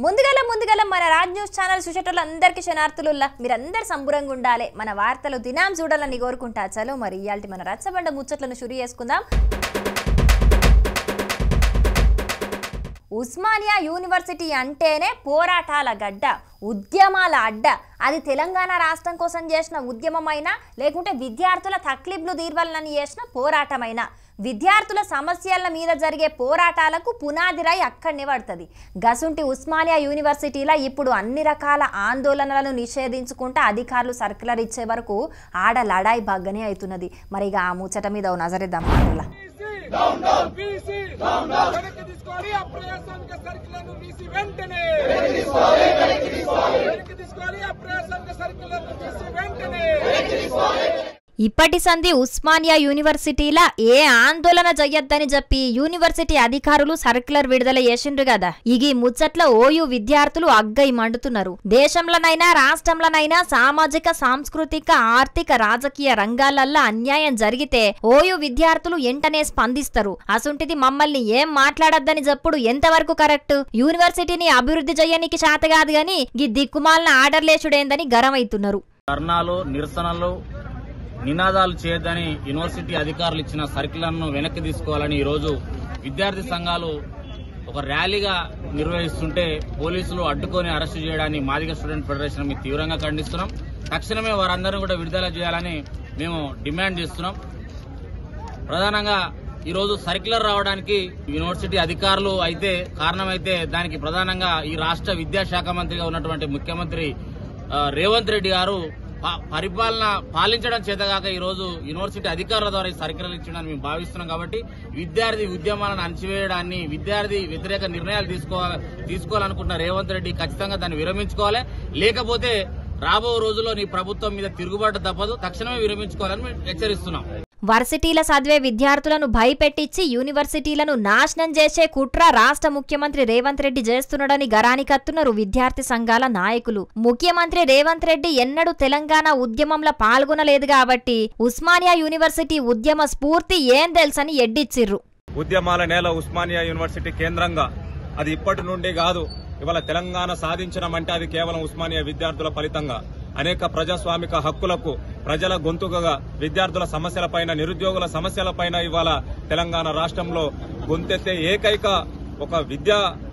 ముందుగల మన Raj news channel చూసేటోళ్ళందరికీ శనార్థులుల్లా మీరందరూ సంబురంగా ఉండాలి. మన వార్తలు దినాం చూడాలని కోరుకుంటా. చలో మరి ఇయాల్టి మన రచ్చబండ ముచ్చట్లను షురు చేసుకుందాం. ఉస్మానియా యూనివర్సిటీ అంటేనే పోరాటాల గడ్డ, ఉద్యమాల అడ్డ. అది తెలంగాణ రాష్ట్రం కోసం చేసిన ఉద్యమమైనా లేకుంటే విద్యార్థుల తక్లీఫ్లు తీర్వాలని చేసిన పోరాటమైనా విద్యార్థుల సమస్యల మీద జరిగే పోరాటాలకు పునాదిరాయి అక్కడనే పడుతుంది. గసుంటి ఉస్మానియా యూనివర్సిటీలో ఇప్పుడు అన్ని రకాల ఆందోళనలను నిషేధించుకుంటూ అధికారులు సర్క్యులర్ ఇచ్చే వరకు ఆడ లడాయి బాగానే అవుతున్నది. మరి ఇక ఆ ముచ్చట మీద నజరేద్దాం. ఇప్పటి సంధి ఉస్మానియా యూనివర్సిటీలా ఏ ఆందోళన చెయ్యొద్దని చెప్పి యూనివర్సిటీ అధికారులు సర్క్యులర్ విడుదల చేసిండ్రు కదా. ఈ ముచ్చట్ల ఓయూ విద్యార్థులు అగ్గై మండుతున్నారు. దేశంలోనైనా రాష్ట్రంలోనైనా సామాజిక సాంస్కృతిక ఆర్థిక రాజకీయ రంగాలల్లో అన్యాయం జరిగితే ఓయూ విద్యార్థులు వెంటనే స్పందిస్తారు. అసుంటిది మమ్మల్ని ఏం మాట్లాడొద్దని చెప్పుడు ఎంతవరకు కరెక్ట్? యూనివర్సిటీని అభివృద్ధి చెయ్యనికి శాత కాదు గాని ఈ దిక్కుమాలిన ఆర్డర్లేసుడేందని గరమైతున్నారు. ధర్నాలు, నిరసనలు, నినాదాలు చేయొద్దని యూనివర్సిటీ అధికారులు ఇచ్చిన సర్క్యులర్ను వెనక్కి తీసుకోవాలని ఈరోజు విద్యార్థి సంఘాలు ఒక ర్యాలీగా నిర్వహిస్తుంటే పోలీసులు అడ్డుకొని అరెస్టు చేయడాన్ని మాదిగ స్టూడెంట్ ఫెడరేషన్ మేము తీవ్రంగా ఖండిస్తున్నాం. తక్షణమే వారందరూ కూడా విడుదల చేయాలని మేము డిమాండ్ చేస్తున్నాం. ప్రధానంగా ఈరోజు సర్క్యులర్ రావడానికి యూనివర్సిటీ అధికారులు అయితే కారణమైతే దానికి ప్రధానంగా ఈ రాష్ట్ర విద్యాశాఖ మంత్రిగా ఉన్నటువంటి ముఖ్యమంత్రి రేవంత్ రెడ్డి గారు పరిపాలన పాలించడం చేతగాక ఈరోజు యూనివర్సిటీ అధికారుల ద్వారా ఈ సర్క్యులర్ ఇచ్చడానికి మేము భావిస్తున్నాం. కాబట్టి విద్యార్థి ఉద్యమాలను అణచివేయడాన్ని, విద్యార్థి వ్యతిరేక నిర్ణయాలు తీసుకోవాలనుకుంటున్న రేవంత్ రెడ్డి ఖచ్చితంగా దాన్ని విరమించుకోవాలి. లేకపోతే రాబో రోజుల్లో నీ ప్రభుత్వం మీద తిరుగుబాటు తప్పదు. తక్షణమే విరమించుకోవాలని మేము హెచ్చరిస్తున్నాం. వర్సిటీల చదివే విద్యార్థులను భయపెట్టించి యూనివర్సిటీలను నాశనం చేసే కుట్ర రాష్ట్ర ముఖ్యమంత్రి రేవంత్ రెడ్డి చేస్తున్నాడని గరానికత్తున్నారు విద్యార్థి సంఘాల నాయకులు. ముఖ్యమంత్రి రేవంత్ రెడ్డి ఎన్నడూ తెలంగాణ ఉద్యమంలో పాల్గొనలేదు కాబట్టి ఉస్మానియా యూనివర్సిటీ ఉద్యమ స్ఫూర్తి ఏం తెలుసని ఎడ్డిచ్చిర్రు. ఉద్యమాల నేల ఉస్మానియా యూనివర్సిటీ కేంద్రంగా అది ఇప్పటి నుండి కాదు, ఇవాళ తెలంగాణ సాధించడం అంటే అది కేవలం ఉస్మానియా విద్యార్థుల ఫలితంగా. అనేక ప్రజాస్వామిక హక్కులకు ప్రజల గొంతుకగా విద్యార్థుల సమస్యలపైన, నిరుద్యోగుల సమస్యలపైన ఇవాళ తెలంగాణ రాష్ట్రంలో గొంతెత్తే ఏకైక ఒక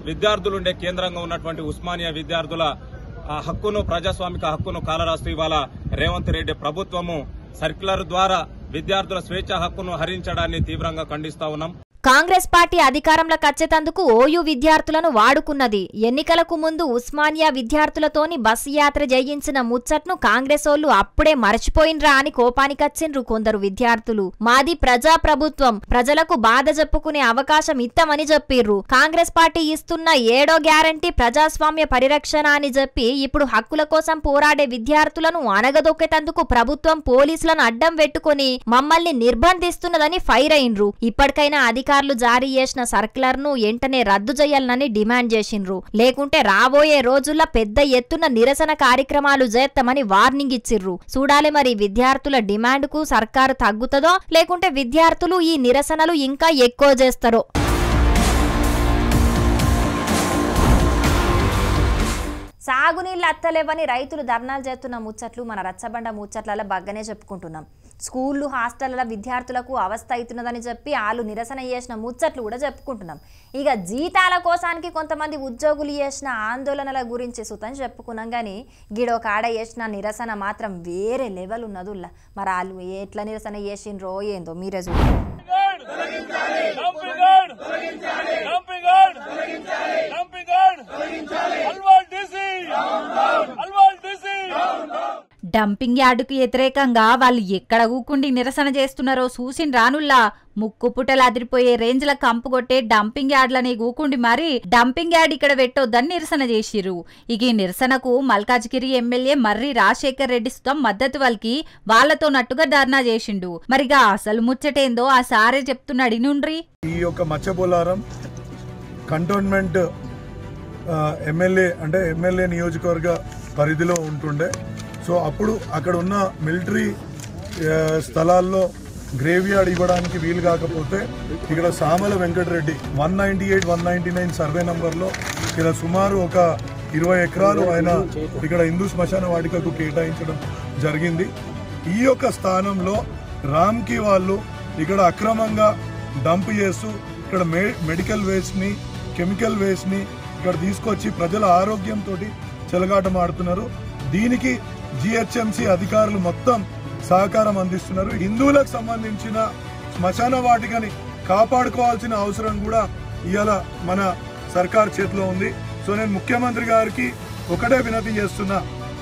విద్యార్థులుండే కేంద్రంగా ఉన్నటువంటి ఉస్మానియా విద్యార్థుల హక్కును, ప్రజాస్వామిక హక్కును కాలరాస్తూ ఇవాళ రేవంత్ రెడ్డి ప్రభుత్వము సర్క్యులర్ ద్వారా విద్యార్థుల స్వేచ్ఛ హక్కును హరించడాన్ని తీవ్రంగా ఖండిస్తా ఉన్నాం. కాంగ్రెస్ పార్టీ అధికారంలోకి వచ్చేందుకు ఓయూ విద్యార్థులను వాడుకున్నది. ఎన్నికలకు ముందు ఉస్మానియా విద్యార్థులతోని బస్సు యాత్ర చేయించిన ముచ్చట్ను కాంగ్రెస్ ఓళ్లు అప్పుడే మర్చిపోయినరా అని కోపానికొచ్చిండ్రు కొందరు విద్యార్థులు. మాది ప్రజా ప్రభుత్వం, ప్రజలకు బాధ చెప్పుకునే అవకాశం ఇస్తామని చెప్పిర్రు. కాంగ్రెస్ పార్టీ ఇస్తున్న 7వ గ్యారంటీ ప్రజాస్వామ్య పరిరక్షణ అని చెప్పి ఇప్పుడు హక్కుల కోసం పోరాడే విద్యార్థులను అనగదొక్కేందుకు ప్రభుత్వం పోలీసులను అడ్డం పెట్టుకుని మమ్మల్ని నిర్బంధిస్తున్నదని ఫైర్ అయినరు. ఇప్పటికైనా అధికారులు జారీ చేసిన సర్క్యులర్ ను వెంటనే రద్దు చేయాలని డిమాండ్ చేసిండ్రు. లేకుంటే రాబోయే రోజుల్లో పెద్ద ఎత్తున నిరసన కార్యక్రమాలు చేస్తామని వార్నింగ్ ఇచ్చిర్రు. చూడాలి మరి విద్యార్థుల డిమాండ్ కు సర్కారు తగ్గుతుందో లేకుంటే విద్యార్థులు ఈ నిరసనలు ఇంకా ఎక్కువ చేస్తారో. సాగునీళ్ళు అత్తలేవని రైతులు ధర్నాలు చేస్తున్న ముచ్చట్లు మన రచ్చబండ ముచ్చట్లలో బాగానే చెప్పుకుంటున్నాం. స్కూళ్ళు, హాస్టళ్ల విద్యార్థులకు అవస్థ అవుతున్నదని చెప్పి వాళ్ళు నిరసన చేసిన ముచ్చట్లు కూడా చెప్పుకుంటున్నాం. ఇక జీతాల కోసానికి కొంతమంది ఉద్యోగులు చేసిన ఆందోళనల గురించి సుతం చెప్పుకున్నాం. కానీ గిడో కాడ చేసిన నిరసన మాత్రం వేరే లెవెల్ ఉన్నదుల్లా. మరి వాళ్ళు ఎట్లా నిరసన చేసిండ్రో ఏందో మీరే చూడండి. డంపింగ్ యార్డుకు వ్యతిరేకంగా వాళ్ళు ఎక్కడ కూకుండి నిరసన చేస్తున్నారో చూసిన రానుల్లా ముక్కు పుట్టలు అదిరిపోయే రేంజ్ ల కంపు కొట్టే డంపింగ్ యార్డ్లని కూకుండి మరి డంపింగ్ యార్డ్ ఇక్కడ పెట్టొద్దని నిరసన చేసిర్రు. ఈ నిరసనకు మల్కాజ్గిరి ఎమ్మెల్యే మర్రి రాజశేఖర్ రెడ్డి సుతం మద్దతు వల్కి వాళ్లతో నట్టుగా ధర్నా చేసిండు. మరిగా అసలు ముచ్చటేందో ఆ సారే చెప్తున్నాడు. నుండ్రి ఈ యొక్క మచ్చబోలారం కంటోన్మెంట్ ఎమ్మెల్యే నియోజకవర్గ పరిధిలో ఉంటుండే. సో అప్పుడు అక్కడ ఉన్న మిలిటరీ స్థలాల్లో గ్రేవ్ యార్డ్ ఇవ్వడానికి వీలు కాకపోతే ఇక్కడ సామల వెంకటరెడ్డి 198, 199 సర్వే నంబర్లో ఇక్కడ సుమారు ఒక 20 ఎకరాలు ఆయన ఇక్కడ హిందూ శ్మశాన వాటికకు కేటాయించడం జరిగింది. ఈ యొక్క స్థానంలో రామ్కి వాళ్ళు ఇక్కడ అక్రమంగా డంప్ చేస్తూ ఇక్కడ మెడికల్ వేస్ట్ని, కెమికల్ వేస్ట్ని ఇక్కడ తీసుకొచ్చి ప్రజల ఆరోగ్యంతో చెలగాటమాడుతున్నారు. దీనికి జిహెచ్ఎంసీ అధికారులు మొత్తం సహకారం అందిస్తున్నారు. హిందువులకు సంబంధించిన శ్మశాన వాటికని కాపాడుకోవాల్సిన అవసరం కూడా ఇవాళ మన సర్కార్ చేతిలో ఉంది. సో నేను ముఖ్యమంత్రి గారికి ఒకటే వినతి చేస్తున్నా,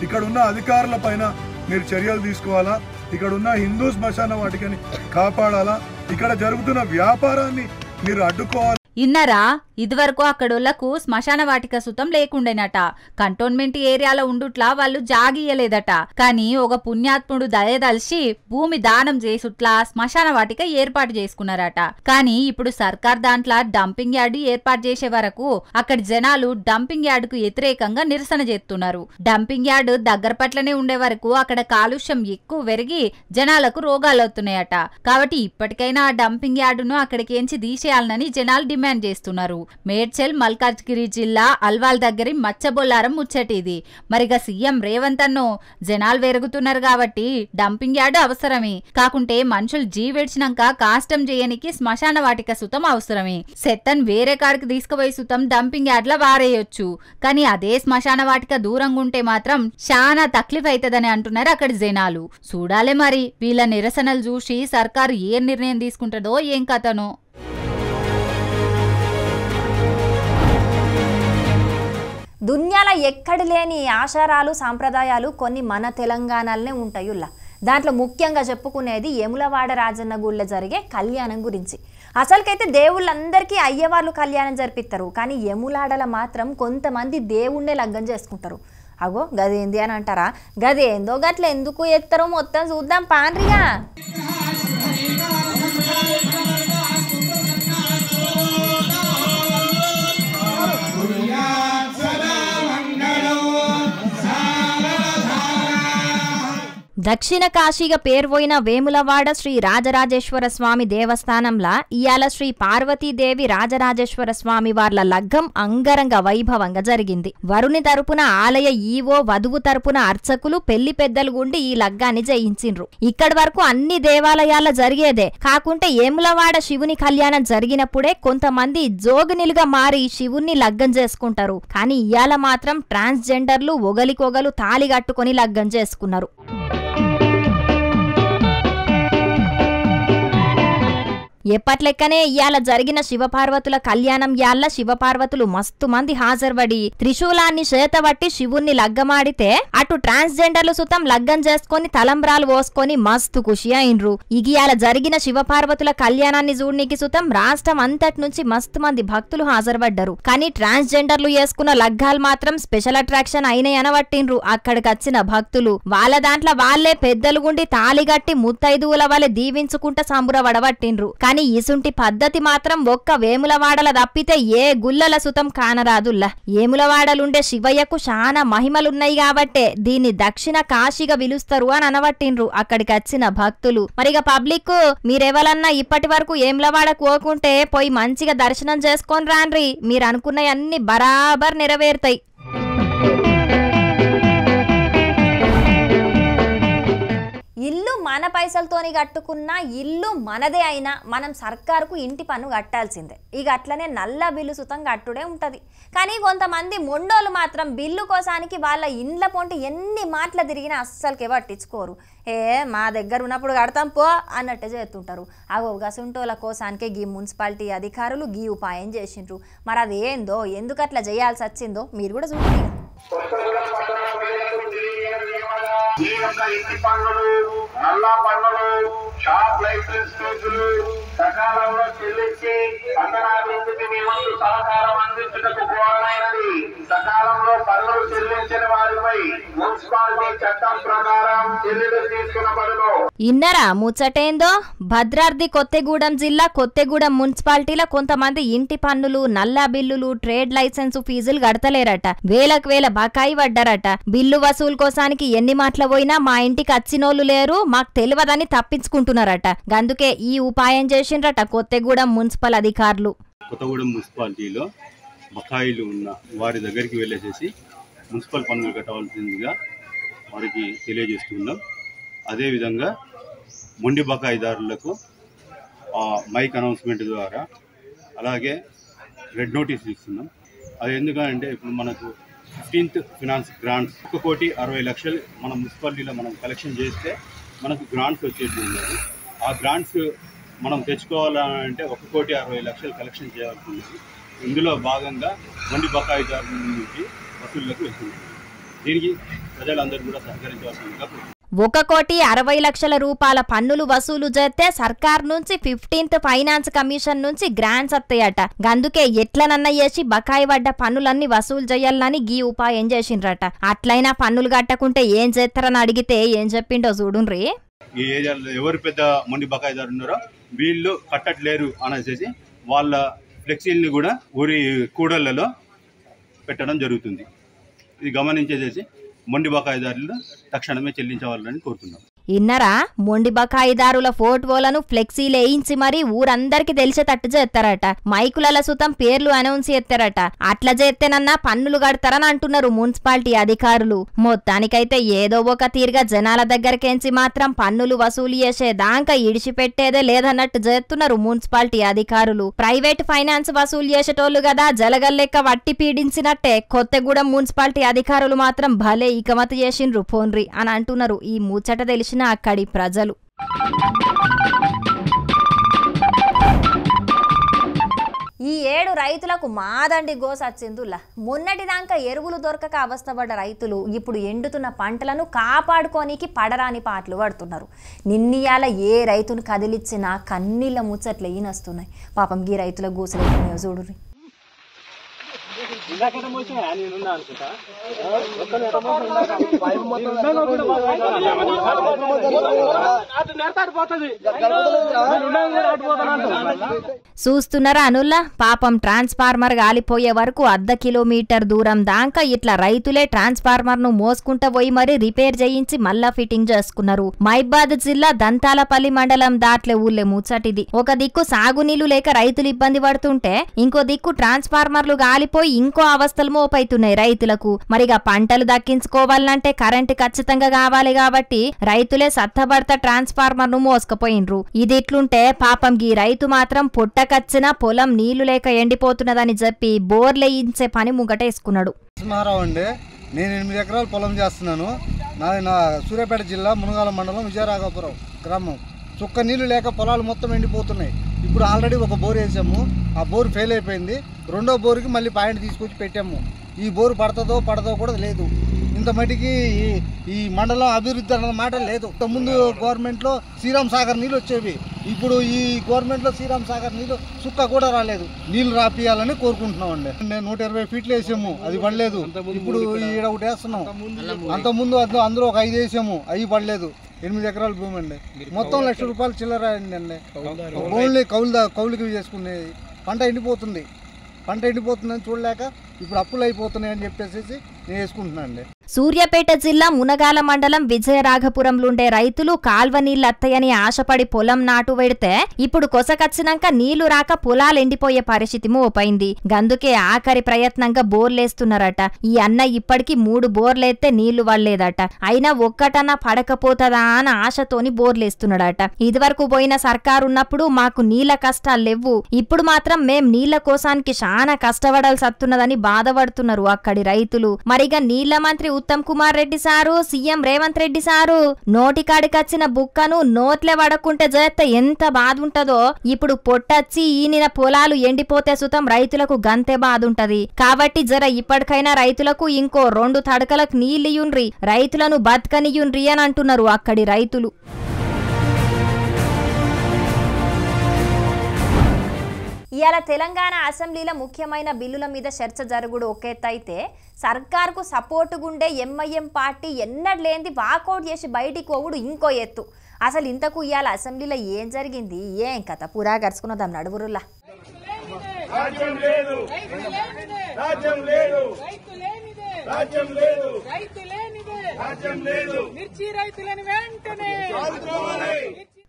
ఇక్కడ ఉన్న అధికారుల పైన మీరు చర్యలు తీసుకోవాలా, ఇక్కడ ఉన్న హిందూ శ్మశాన వాటికని కాపాడాలా, ఇక్కడ జరుగుతున్న వ్యాపారాన్ని మీరు అడ్డుకోవాలి. ఇన్నరా ఇదివరకు అక్కడోళ్లకు శ్మశాన వాటిక సుతం లేకుండేనట. కంటోన్మెంట్ ఏరియాలో ఉండుట్లా వాళ్ళు జాగియలేదట. కానీ ఒక పుణ్యాత్ముడు దయదలిసి భూమి దానం చేసుట్లా శ్మశాన వాటిక ఏర్పాటు చేసుకున్నారట. కానీ ఇప్పుడు సర్కార్ దాంట్లో డంపింగ్ యార్డ్ ఏర్పాటు చేసే వరకు అక్కడి జనాలు డంపింగ్ యార్డ్ కు వ్యతిరేకంగా నిరసన చేస్తున్నారు. డంపింగ్ యార్డ్ దగ్గర పట్లనే ఉండే వరకు అక్కడ కాలుష్యం ఎక్కువ పెరిగి జనాలకు రోగాలు అవుతున్నాయట. కాబట్టి ఇప్పటికైనా ఆ డంపింగ్ యార్డును అక్కడికేంచి తీసేయాలని జనాలు డిమాండ్ చేస్తున్నారు. మేడ్చల్ మల్కాజ్గిరి జిల్లా అల్వాల్ దగ్గరి మచ్చబొల్లారం ముచ్చటిది. మరిగా సీఎం రేవంత్ అన్నో జనాలు పెరుగుతున్నారు కాబట్టి డంపింగ్ యార్డు అవసరమే. కాకుంటే మనుషులు జీవిడ్చినాక కాష్టం చేయనికి శ్మశాన వాటిక సుతం అవసరమే. సెత్తన్ వేరే కాడికి తీసుకుపోయి సుతం డంపింగ్ యార్డ్ల వారేయొచ్చు. కానీ అదే శ్మశాన వాటిక దూరంగా ఉంటే మాత్రం చాలా తక్లీఫ్ అవుతుందని అంటున్నారు అక్కడి జనాలు. చూడాలే మరి వీళ్ళ నిరసనలు చూసి సర్కారు ఏ నిర్ణయం తీసుకుంటుందో ఏం కథనో. దునియాల ఎక్కడి లేని ఆచారాలు సాంప్రదాయాలు కొన్ని మన తెలంగాణలోనే ఉంటాయుల్లా. దాంట్లో ముఖ్యంగా చెప్పుకునేది యములవాడ రాజన్న గుళ్ళ జరిగే కళ్యాణం గురించి. అసలుకైతే దేవుళ్ళందరికీ అయ్యవాళ్ళు కళ్యాణం జరిపిస్తారు. కానీ యములాడల మాత్రం కొంతమంది దేవుణ్ణే లగ్గం చేసుకుంటారు. అగో గదేంది అని అంటారా? గదేందో గట్ల ఎందుకు ఎత్తారో మొత్తం చూద్దాం పాన్రిగా. దక్షిణ కాశీగా పేర్పోయిన వేములవాడ శ్రీ రాజరాజేశ్వర స్వామి దేవస్థానంలా ఇయాల శ్రీ పార్వతీదేవి రాజరాజేశ్వర స్వామి వార్ల లగ్గం అంగరంగ వైభవంగా జరిగింది. వరుని తరపున ఆలయ ఈవో, వధువు తరపున అర్చకులు, పెళ్లి పెద్దలు గుండి ఈ లగ్గాన్ని జయించిండ్రు. ఇక్కడి వరకు అన్ని దేవాలయాల్లో జరిగేదే. కాకుంటే వేములవాడ శివుని కళ్యాణం జరిగినప్పుడే కొంతమంది జోగినిలుగా మారి శివుణ్ణి లగ్గం చేసుకుంటారు. కానీ ఇయాల మాత్రం ట్రాన్స్జెండర్లు ఒగలికొగలు తాళి కట్టుకుని లగ్గం చేసుకున్నారు. ఎప్పట్లెక్కనే ఇయాల జరిగిన శివపార్వతుల కళ్యాణం యాళ్ళ శివపార్వతులు మస్తు మంది హాజరుపడి త్రిశూలాన్ని చేతబట్టి శివుణ్ణి లగ్గమాడితే అటు ట్రాన్స్జెండర్లు సుతం లగ్గం చేసుకుని తలంబ్రాలు పోసుకొని మస్తు ఖుషి అయినరు. ఇగియాల జరిగిన శివపార్వతుల కళ్యాణాన్ని చూడనీకి సుతం రాష్ట్రం అంతటి నుంచి మస్తు మంది భక్తులు హాజరుపడ్డారు. కానీ ట్రాన్స్జెండర్లు చేసుకున్న లగ్గాలు మాత్రం స్పెషల్ అట్రాక్షన్ అయినాయి అనబట్టిండ్రు. అక్కడికచ్చిన భక్తులు వాళ్ళ దాంట్లో వాళ్లే పెద్దలు గుండి తాళిగట్టి ముత్తైదువుల వాళ్ళే దీవించుకుంటా సంబురవడబట్టిండ్రు. కానీ ఇసుంటి పద్ధతి మాత్రం ఒక్క వేములవాడల తప్పితే ఏ గుల్లల సుతం కానరాదుల్లా. వేములవాడలుండే శివయ్యకు చాలా మహిమలున్నాయి కాబట్టే దీన్ని దక్షిణ కాశీగా పిలుస్తారు అని అనబట్టిండ్రు అక్కడికి వచ్చిన భక్తులు. మరిగా పబ్లిక్ మీరెవరన్నా ఇప్పటి వరకు వేములవాడకు పోకుంటే పోయి మంచిగా దర్శనం చేసుకొని రాన్రి. మీరు అనుకున్నవన్నీ బరాబర్ నెరవేరుతాయి. ఇల్లు మన పైసలతోని కట్టుకున్న ఇల్లు మనదే అయినా మనం సర్కారుకు ఇంటి పన్ను కట్టాల్సిందే. ఇక అట్లనే నల్ల బిల్లు సుతం కట్టుడే ఉంటుంది. కానీ కొంతమంది మొండోళ్ళు మాత్రం బిల్లు కోసానికి వాళ్ళ ఇండ్ల పొంటి ఎన్ని మాటలు తిరిగినా అస్సలకే పట్టించుకోరు. మా దగ్గర ఉన్నప్పుడు కడతాం పో అన్నట్టు చేస్తుంటారు. అగో గసుంటోళ్ళ కోసానికే గీ మున్సిపాలిటీ అధికారులు గీ ఉపాయం చేసిండ్రు. మరి అది ఏందో, ఎందుకు అట్లా చేయాల్సి వచ్చిందో మీరు కూడా చూడండి. ఈ యొక్క ఇంటి పన్నులు, నల్లా పన్నులు, షాప్ లైసెన్స్ ఫీజులు సకాలంలో చెల్లించి పట్టణాభివృద్ధికి మీ వంతు సహకారం అందించుటకు కోరమైనది. సకాలంలో పన్నులు చెల్లించిన వారిపై మున్సిపాలిటీ చట్టం ప్రకారం చర్యలు తీసుకునబడును. ఇన్నరా ముచ్చటేందో? భద్రాద్రి కొత్తగూడెం జిల్లా కొత్తగూడెం మున్సిపాలిటీలో కొంతమంది ఇంటి పన్నులు, నల్లా బిల్లులు, ట్రేడ్ లైసెన్స్ ఫీజులు కడతలేరట. వేలకు వేల బకాయి పడ్డారట. బిల్లు వసూలు కోసానికి ఎన్ని మాటలు పోయినా మా ఇంటికి వచ్చినోళ్ళు లేరు, మాకు తెలియదని తప్పించుకుంటున్నారట. అందుకే ఈ ఉపాయం చేసిండ్రట కొత్తగూడెం మున్సిపల్ అధికారులు. కొత్తగూడెం మున్సిపాలిటీలో బకాయిలు ఉన్న వారి దగ్గరికి వెళ్ళేసేసి మున్సిపల్ పన్నులు కట్టవలసిందిగా వారికి తెలియజేస్తున్నాం. అదేవిధంగా మొండి బకాయిదారులకు మైక్ అనౌన్స్మెంట్ ద్వారా అలాగే రెడ్ నోటీస్ ఇస్తున్నాం. అది ఎందుకంటే ఇప్పుడు మనకు 15th ఫినాన్స్ గ్రాంట్స్ 1,60,00,000 మన మున్సిపాలిటీలో మనం కలెక్షన్ చేస్తే మనకు గ్రాంట్స్ వచ్చేది ఉన్నది. ఆ గ్రాంట్స్ మనం తెచ్చుకోవాలంటే 1,60,00,000 కలెక్షన్ చేయాల్సి ఉన్నది. ఇందులో భాగంగా మొండి బకాయిదారుల నుంచి వసూళ్లకు వెళ్తుంది. దీనికి ప్రజలందరూ కూడా సహకరించవలసిందిగా 1,60,00,000 రూపాయల పన్నులు వసూలు చేస్తే సర్కార్ నుంచి 15th ఫైనాన్స్ కమిషన్ నుంచి గ్రాంట్స్ వస్తాయట. అందుకే ఎట్లనన్నా చేసి బకాయి పడ్డ పన్నులన్నీ వసూలు చేయాలని గీ ఉపాయం చేసిండ్రట. అట్లయినా పన్నులు కట్టకుంటే ఏం చేస్తారని అడిగితే ఏం చెప్పిండో చూడుండ్రి. ఈ ఏరియాలో ఎవరు పెద్ద మొండి బకాయిదారు ఉన్నారో వీళ్ళు కట్టట్లేరు అనేసి వాళ్ళ ఫ్లెక్సీల్ని కూడా ఊరి కూడళ్లలో పెట్టడం జరుగుతుంది. ఇది గమనించేసేసి మొండి బకాయిదారులు తక్షణమే చెల్లించవాలని కోరుతున్నాం. ఇన్నరా మొండి బకాయిదారుల ఫోటోలను ఫ్లెక్సీలు వేయించి మరి ఊరందరికి తెలిసేటట్టు చేస్తారట. మైకుల సుతం పేర్లు అనౌన్స్ చేస్తారట. అట్లా చేస్తేనన్నా పన్నులు కడతారని అంటున్నారు మున్సిపాలిటీ అధికారులు. మొత్తానికైతే ఏదో ఒక తీరుగా జనాల దగ్గరకేంచి మాత్రం పన్నులు వసూలు చేసేదాకా ఇడిచిపెట్టేదే లేదన్నట్టు చేస్తున్నారు మున్సిపాలిటీ అధికారులు. ప్రైవేట్ ఫైనాన్స్ వసూలు చేసేటోళ్లు కదా జలగల్లెక్క వట్టి పీడించినట్టే కొత్తగూడెం మున్సిపాలిటీ అధికారులు మాత్రం భలే ఇకమతి చేసిండ్రు ఫోన్రి అని అంటున్నారు ఈ ముచ్చట తెలిసిన అక్కడి ప్రజలు. ఈ ఏడు రైతులకు మాదండి గోసొచ్చిందుల్లా. మొన్నటిదాకా ఎరువులు దొరకక అవస్థపడ్డ రైతులు ఇప్పుడు ఎండుతున్న పంటలను కాపాడుకోనికి పడరాని పాటలు పడుతున్నారు. నిన్నీయాల ఏ రైతును కదిలిచ్చినా కన్నీళ్ళ ముచ్చట్లు ఈనొస్తున్నాయి. పాపం గీ రైతుల గోసలు చూడుర్రి. చూస్తున్నారా అనుల్లా, పాపం ట్రాన్స్ఫార్మర్ గాలిపోయే వరకు 1/2 కిలోమీటర్ దూరం దాకా ఇట్లా రైతులే ట్రాన్స్ఫార్మర్ ను మోసుకుంటా పోయి మరి రిపేర్ చేయించి మళ్ళా ఫిట్టింగ్ చేసుకున్నారు. మహిబాద్ జిల్లా దంతాలపల్లి మండలం దాట్లే ఊళ్ళే ముచ్చటిది. ఒక దిక్కు సాగునీళ్లు లేక రైతులు ఇబ్బంది పడుతుంటే ఇంకో దిక్కు ట్రాన్స్ఫార్మర్లు గాలిపోయి ఇంకో అవస్థలు మోపైతున్నాయి రైతులకు. మరిగా పంటలు దక్కించుకోవాలంటే కరెంటు ఖచ్చితంగా కావాలి కాబట్టి రైతులే సత్తబడత ట్రాన్స్ఫార్మర్ ను మోసుకుపోయినరు. ఇది ఇట్లుంటే పాపం గీ రైతు మాత్రం పుట్టకచ్చిన పొలం నీళ్లు లేక ఎండిపోతున్నదని చెప్పి బోర్లేయించే పని ముంగటేసుకున్నాడు. అండి, నేను 8 ఎకరాలు పొలం చేస్తున్నాను. నా సూర్యాపేట జిల్లా మునగాల మండలం విజయరాఘపురం గ్రామం. చుక్క నీళ్లు లేక పొలాలు మొత్తం ఎండిపోతున్నాయి. ఇప్పుడు ఆల్రెడీ ఒక బోర్ వేసాము, ఆ బోర్ ఫెయిల్ అయిపోయింది. రెండో బోరుకి మళ్ళీ పాయింట్ తీసుకొచ్చి పెట్టాము. ఈ బోరు పడతాదో పడదో కూడా లేదు. ఇంత మటుకి ఈ మండలం అభివృద్ధి అన్న మాట లేదు. ముందు గవర్నమెంట్లో శ్రీరామ్ సాగర్ నీళ్ళు వచ్చేవి, ఇప్పుడు ఈ గవర్నమెంట్లో శ్రీరామ్ సాగర్ నీళ్ళు సుక్క కూడా రాలేదు. నీళ్లు రాపియాలని కోరుకుంటున్నాం అండి. నేను 120 ఫీట్లు వేసాము, అది పడలేదు. ఇప్పుడు ఈడ ఒకటి వేస్తున్నాం. అంతకుముందు అందులో ఒక 5 వేసాము, అవి పడలేదు. 8 ఎకరాల భూమి అండి, మొత్తం 1 లక్ష రూపాయలు చిల్లర అండి. ఓన్లీ కౌలుకి చేసుకునేది. పంట ఎండిపోతుందని చూడలేక ఇప్పుడు అప్పులు అయిపోతున్నాయని చెప్పేసి నేను వేసుకుంటున్నాను అండి. సూర్యాపేట జిల్లా మునగాల మండలం విజయరాఘపురంలుండే రైతులు కాల్వ నీళ్లత్తయని ఆశపడి పొలం నాటు పెడితే ఇప్పుడు కొసకచ్చినాక నీళ్లు రాక పొలాలు ఎండిపోయే పరిస్థితి మోపైంది. గందుకే ఆఖరి ప్రయత్నంగా బోర్లేస్తున్నారట. ఈ అన్న ఇప్పటికి 3 బోర్లేస్తే నీళ్లు వడలేదట. అయినా ఒక్కటన్నా పడకపోతదా అని ఆశతోని బోర్లేస్తున్నాడట. ఇదివరకు పోయిన సర్కారు ఉన్నప్పుడు మాకు నీళ్ల కష్టాలు లేవు, ఇప్పుడు మాత్రం మేం నీళ్ల కోసానికి చాలా కష్టపడాల్సి వస్తున్నదని బాధపడుతున్నారు అక్కడి రైతులు. మరిగా నీళ్ల మంత్రి Uttam Kumar Reddy sir, CM Revanth Reddy sir నోటికాడికచ్చిన బుక్కను నోట్లే వడకుంటే చేస్తే ఎంత బాధ ఉంటదో ఇప్పుడు పొట్టచ్చి ఈనిన పొలాలు ఎండిపోతే సుతం రైతులకు గంతే బాధ ఉంటది. కాబట్టి జర ఇప్పటికైనా రైతులకు ఇంకో 2 తడకలకు నీళ్లియుండ్రి, రైతులను బతకనియుండ్రి అని అంటున్నారు అక్కడి రైతులు. ఇవాళ తెలంగాణ అసెంబ్లీలో ముఖ్యమైన బిల్లుల మీద చర్చ జరుగుడు ఒకేతైతే సర్కార్కు సపోర్టుగుండే ఎంఐఎం పార్టీ ఎన్నడూ లేనిది వాకౌట్ చేసి బయటికి పోవుడు ఇంకో ఎత్తు. అసలు ఇంతకు ఇవాళ అసెంబ్లీలో ఏం జరిగింది, ఏం కథ పురా గడుచుకున్నదాం నడుగురులా.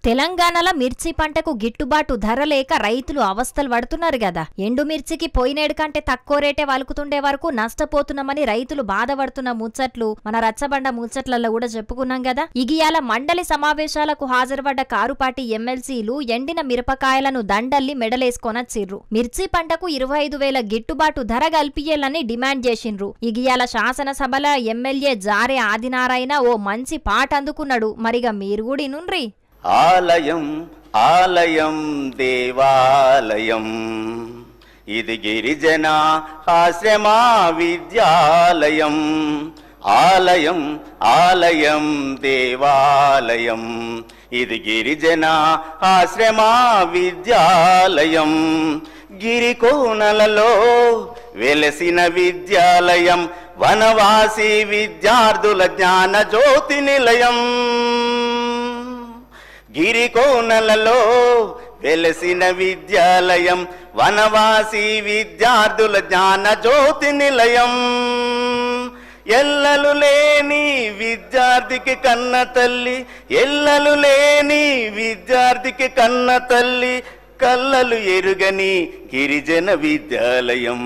తెలంగాణలో మిర్చి పంటకు గిట్టుబాటు ధర లేక రైతులు అవస్థలు పడుతున్నారు కదా. ఎండుమిర్చికి పోయినేడు కంటే తక్కువ రేటే వలుకుతుండే వరకు నష్టపోతున్నామని రైతులు బాధపడుతున్న ముచ్చట్లు మన రచ్చబండ ముచ్చట్లలో కూడా చెప్పుకున్నాం కదా. ఇగియాల మండలి సమావేశాలకు హాజరుపడ్డ కారుపాటి ఎమ్మెల్సీలు ఎండిన మిరపకాయలను దండల్లి మెడలేసుకొనొచ్చిర్రు. మిర్చి పంటకు 25,000 గిట్టుబాటు ధర కల్పియ్యాలని డిమాండ్ చేసిండ్రు. ఇగియాల శాసనసభల ఎమ్మెల్యే జారే ఆదినారాయణ ఓ మంచి పాట అందుకున్నాడు. మరిగా మీరు కూడా ఇనుండ్రి. ఆలయం ఆలయం దేవాలయం ఇది గిరిజన ఆశ్రమ విద్యాలయం. ఆలయం ఆలయం దేవాలయం ఇది గిరిజన ఆశ్రమ విద్యాలయం. గిరికోనలలో వెలసిన విద్యాలయం వనవాసి విద్యార్థుల జ్ఞాన జ్యోతి నిలయం. గిరికోనలలో వెలసిన విద్యాలయం వనవాసి విద్యార్థుల జ్ఞాన జ్యోతి నిలయం. ఎల్లలు లేని విద్యార్థికి కన్న తల్లి, ఎల్లలు లేని విద్యార్థికి కన్న తల్లి, కల్లలు ఎరుగని గిరిజన విద్యాలయం.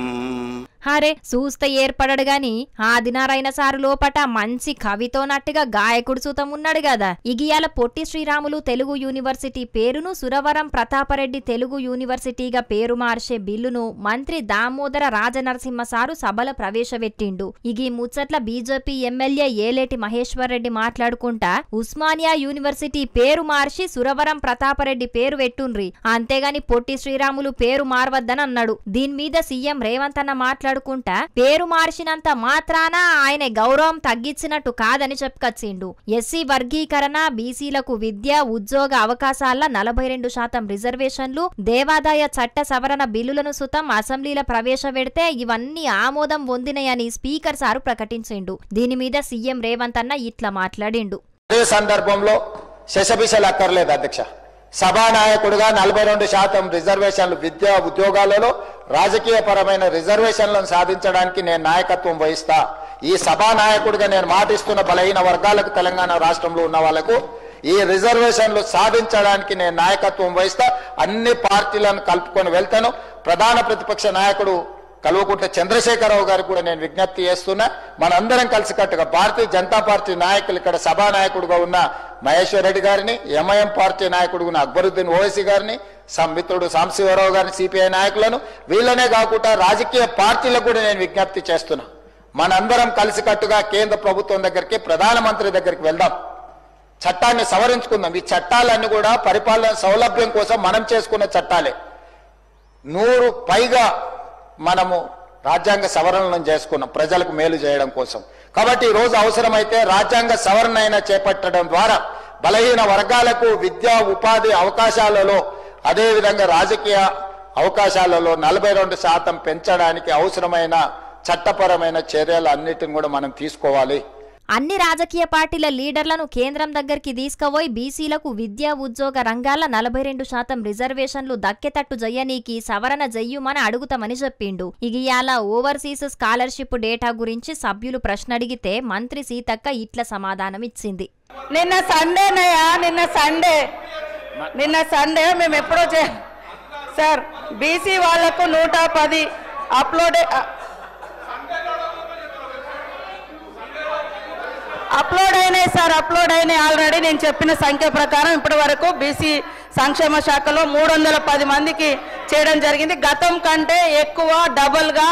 హరే చూస్తే ఏర్పడడు గాని ఆదినారాయణ సారు లోపట మంచి కవితోనట్టుగా గాయకుడు సూతం ఉన్నాడు కదా. ఇగియాల పొట్టి శ్రీరాములు తెలుగు యూనివర్సిటీ పేరును సురవరం ప్రతాపరెడ్డి తెలుగు యూనివర్సిటీగా పేరు మార్చే బిల్లును మంత్రి దామోదర రాజనరసింహ సారు సభలో ప్రవేశపెట్టిండు. ఇగి ముచ్చట్ల బీజేపీ ఎమ్మెల్యే ఏలేటి మహేశ్వర్ రెడ్డి మాట్లాడుకుంటా ఉస్మానియా యూనివర్సిటీ పేరు మార్చి సురవరం ప్రతాపరెడ్డి పేరు పెట్టుండ్రి, అంతేగాని పొట్టి శ్రీరాములు పేరు మారవద్దని అన్నాడు. దీని మీద సీఎం రేవంత్ అన్న మాట్లాడుకుంటా పేరు మార్చినంత మాత్రాన ఆయన గౌరవం తగ్గించినట్టు కాదని చెప్పుకొచ్చిండు. ఎస్సీ వర్గీకరణ, బీసీలకు విద్య ఉద్యోగ అవకాశాల 42% రిజర్వేషన్లు, దేవాదాయ చట్ట సవరణ బిల్లులను సుతం అసెంబ్లీలో ప్రవేశపెడితే ఇవన్నీ ఆమోదం పొందినాయని స్పీకర్ సారు ప్రకటించిండు. దీని మీద సీఎం రేవంత్ అన్న ఇట్లా మాట్లాడిండు. అదే సందర్భంలో శశబిషలు అక్కర్లేదు అధ్యక్ష. సభానాయకుడిగా 42% రిజర్వేషన్లు విద్యా ఉద్యోగాలలో రాజకీయ పరమైన రిజర్వేషన్లను సాధించడానికి నేను నాయకత్వం వహిస్తా. ఈ సభానాయకుడిగా నేను మాటిస్తున్న బలహీన వర్గాలకు, తెలంగాణ రాష్ట్రంలో ఉన్న వాళ్లకు ఈ రిజర్వేషన్లు సాధించడానికి నేను నాయకత్వం వహిస్తా. అన్ని పార్టీలను కలుపుకొని వెళ్తాను. ప్రధాన ప్రతిపక్ష నాయకుడు కల్వకుంట్ల చంద్రశేఖరరావు గారికి కూడా నేను విజ్ఞప్తి చేస్తున్నా. మనందరం కలిసికట్టుగా భారతీయ జనతా పార్టీ నాయకులు, ఇక్కడ సభా నాయకుడుగా ఉన్న మహేశ్వర్ రెడ్డి గారిని, ఎంఐఎం పార్టీ నాయకుడు ఉన్న అక్బరుద్దీన్ ఓవైసీ గారిని, మిత్రుడు సాంబశివరావు గారిని, సిపిఐ నాయకులను, వీళ్ళనే కాకుండా రాజకీయ పార్టీలకు కూడా నేను విజ్ఞప్తి చేస్తున్నా. మనందరం కలిసికట్టుగా కేంద్ర ప్రభుత్వం దగ్గరికి, ప్రధానమంత్రి దగ్గరికి వెళ్దాం. చట్టాన్ని సవరించుకుందాం. ఈ చట్టాలన్నీ కూడా పరిపాలన సౌలభ్యం కోసం మనం చేసుకున్న చట్టాలే. 100 పైగా మనము రాజ్యాంగ సవరణలను చేసుకున్నాం ప్రజలకు మేలు చేయడం కోసం. కాబట్టి ఈ రోజు అవసరమైతే రాజ్యాంగ సవరణ అయినా చేపట్టడం ద్వారా బలహీన వర్గాలకు విద్యా ఉపాధి అవకాశాలలో, అదేవిధంగా రాజకీయ అవకాశాలలో 42% పెంచడానికి అవసరమైన చట్టపరమైన చర్యలు అన్నిటిని కూడా మనం తీసుకోవాలి. అన్ని రాజకీయ పార్టీల లీడర్లను కేంద్రం దగ్గరికి తీసుకుపోయి బీసీలకు విద్యా ఉద్యోగ రంగాల 42% రిజర్వేషన్లు దక్కేటట్టు జయ్యనీకి సవరణ జయ్యుమని అడుగుతామని చెప్పిండు. ఇగియాల ఓవర్సీస్ స్కాలర్షిప్ డేటా గురించి సభ్యులు ప్రశ్న అడిగితే మంత్రి సీతక్క ఇట్లా సమాధానం ఇచ్చింది. నిన్న సండే మేము ఎప్పుడో సార్ బీసీ వాళ్లకు 110 అప్లోడ్ అయినాయి సార్. అప్లోడ్ అయినాయి ఆల్రెడీ. నేను చెప్పిన సంఖ్య ప్రకారం ఇప్పటి వరకు బీసీ సంక్షేమ శాఖలో 310 మందికి చేయడం జరిగింది. గతం కంటే ఎక్కువ, డబుల్గా.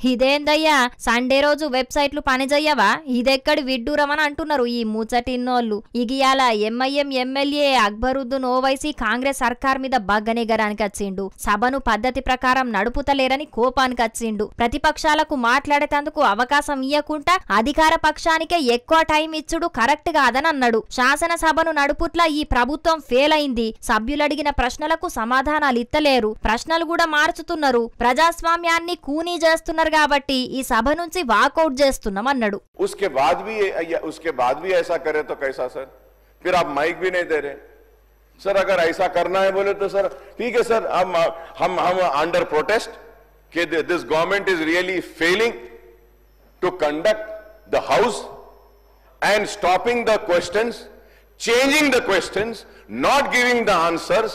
ఇదేందయ్యా సండే రోజు వెబ్సైట్లు పనిచేయవా? ఇదెక్కడి విడ్డూరమని అంటున్నారు ఈ ముచ్చటిన్నోళ్ళు. ఇగియాల ఎంఐఎం ఎమ్మెల్యే అక్బరుద్దీన్ ఓవైసీ కాంగ్రెస్ సర్కార్ మీద బగ్గనిగరానికి వచ్చిండు. సభను పద్ధతి ప్రకారం నడుపుతలేరని కోపానికి వచ్చిండు. ప్రతిపక్షాలకు మాట్లాడేందుకు అవకాశం ఇయ్యకుండా అధికార పక్షానికే ఎక్కువ టైం ఇచ్చుడు కరెక్ట్ కాదని అన్నాడు. శాసనసభను నడుపుట్ల ఈ ప్రభుత్వం ఫెయిల్ అయింది. సభ్యులడిగిన ప్రశ్నలకు సమాధానాలు ఇత్తలేరు, ప్రశ్నలు కూడా మార్చుతున్నారు, ప్రజాస్వామ్యాన్ని కూనీ చేస్తున్నారు కాబట్టి ఈ సభ నుంచి వాకౌట్ చేస్తున్నాం అన్నాడు. उसके बाद भी ऐसा करे तो कैसा सर? फिर आप माइक भी नहीं दे रहे सर. अगर ऐसा करना है बोले तो सर ठीक है सर. हम अंडर प्रोटेस्ट कि this government is really failing to conduct the house and stopping the questions changing the questions, not giving the answers,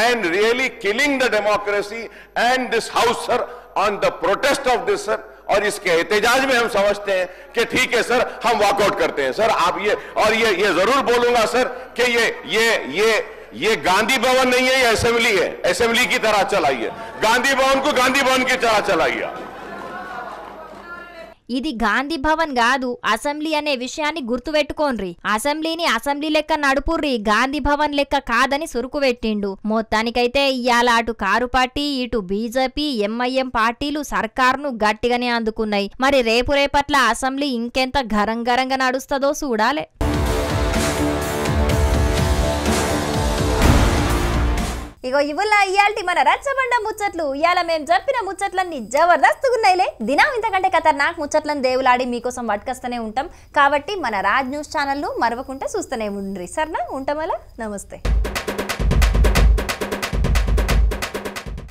and really killing the democracy and this house, sir, on the protest of this, sir. और इसके एहतजाज में हम समझते हैं कि ठीक है सर, हम वॉकआउट करते हैं सर। आप ये और ये जरूर बोलूंगा सर कि ये गांधी भवन नहीं है, ये असेंबली है, असेंबली की तरह चलाइए, गांधी भवन को गांधी भवन की तरह चलाइए। ఇది గాంధీ భవన్ కాదు, అసెంబ్లీ అనే విషయాన్ని గుర్తుపెట్టుకోండి. అసెంబ్లీని అసెంబ్లీ లెక్క నడుపుర్రి, గాంధీ భవన్ లెక్క కాదని సురుకు పెట్టిండు. మొత్తానికైతే ఇయాల అటు కారు పార్టీ, ఇటు బీజేపీ, ఎంఐఎం పార్టీలు సర్కార్ను గట్టిగానే అందుకున్నాయి. మరి రేపట్ల అసెంబ్లీ ఇంకెంత గరంగరంగా నడుస్తుందో చూడాలి. ఇగో ఇవ్వలా ఇయాల్టి మన రచ్చబండ ముచ్చట్లు. ఇయాల మేము చెప్పిన ముచ్చట్లన్నీ జబర్దస్తుగున్నాయిలే. దినం ఇంతకంటే ఖతర్నాక్ ముచ్చట్లను దేవులాడి మీకోసం పట్టుకొస్తూనే ఉంటాం. కాబట్టి మన రాజ్ న్యూస్ ఛానల్ను మరవకుండా చూస్తూనే ఉండ్రి. సరేనా? ఉంటామలా. నమస్తే.